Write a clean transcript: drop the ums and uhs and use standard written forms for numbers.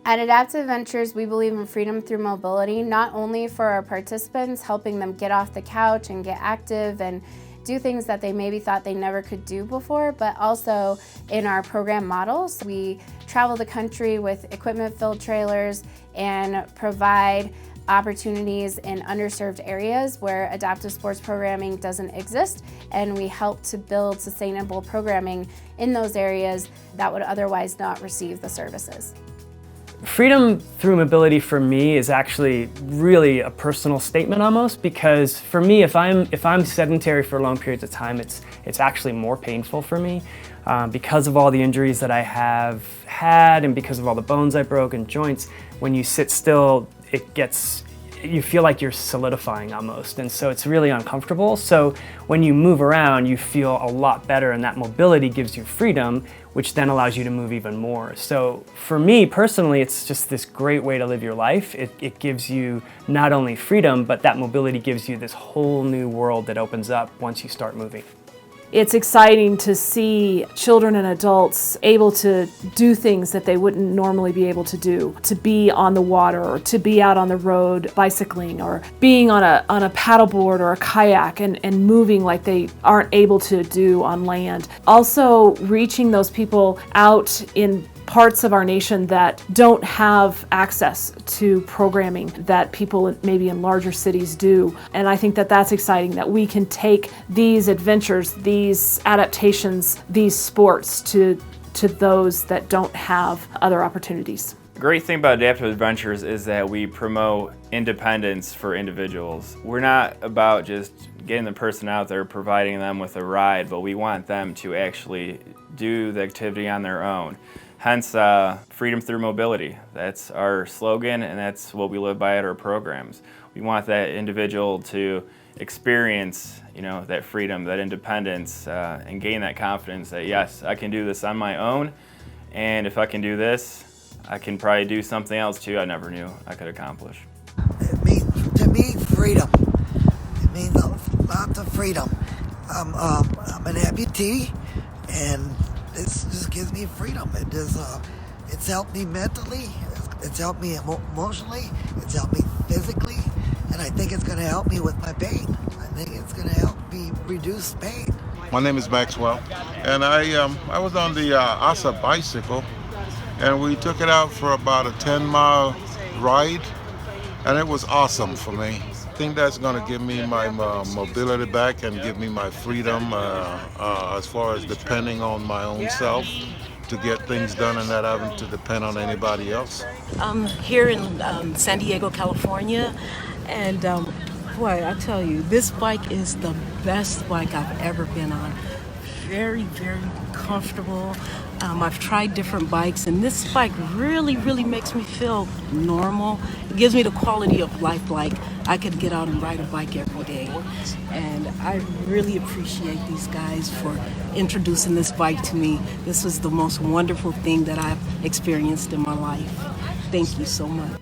At Adaptive Ventures, we believe in freedom through mobility, not only for our participants, helping them get off the couch and get active and do things that they maybe thought they never could do before, but also in our program models. We travel the country with equipment-filled trailers and provide opportunities in underserved areas where adaptive sports programming doesn't exist, and we help to build sustainable programming in those areas that would otherwise not receive the services. Freedom through mobility for me is actually really a personal statement almost, because for me, if I'm sedentary for long periods of time, it's actually more painful for me because of all the injuries that I have had and because of all the bones I broke and joints. When you sit still, you feel like you're solidifying almost, and so it's really uncomfortable. So when you move around, you feel a lot better, and that mobility gives you freedom, which then allows you to move even more. So for me personally, it's just this great way to live your life. It gives you not only freedom, but that mobility gives you this whole new world that opens up once you start moving. It's exciting to see children and adults able to do things that they wouldn't normally be able to do, to be on the water or to be out on the road bicycling or being on a paddleboard or a kayak and moving like they aren't able to do on land. Also reaching those people out in parts of our nation that don't have access to programming that people maybe in larger cities do. And I think that that's exciting, that we can take these adventures, these adaptations, these sports to those that don't have other opportunities. The great thing about Adaptive Adventures is that we promote independence for individuals. We're not about just getting the person out there, providing them with a ride, but we want them to actually do the activity on their own. Hence, freedom through mobility. That's our slogan, and that's what we live by at our programs. We want that individual to experience, that freedom, that independence, and gain that confidence that yes, I can do this on my own, and if I can do this, I can probably do something else too I never knew I could accomplish. To me, freedom. It means lots of freedom. I'm an amputee, and this just gives me freedom. It's helped me mentally, it's helped me emotionally, it's helped me physically, and I think it's going to help me with my pain. I think it's going to help me reduce pain. My name is Maxwell, and I was on the ASA bicycle, and we took it out for about a 10-mile ride, and it was awesome for me. I think that's going to give me my mobility back and give me my freedom as far as depending on my own self to get things done and not having to depend on anybody else. I'm here in San Diego, California, and boy, I tell you, this bike is the best bike I've ever been on. Very, very comfortable. I've tried different bikes, and this bike really, really makes me feel normal. It gives me the quality of life like I could get out and ride a bike every day. And I really appreciate these guys for introducing this bike to me. This was the most wonderful thing that I've experienced in my life. Thank you so much.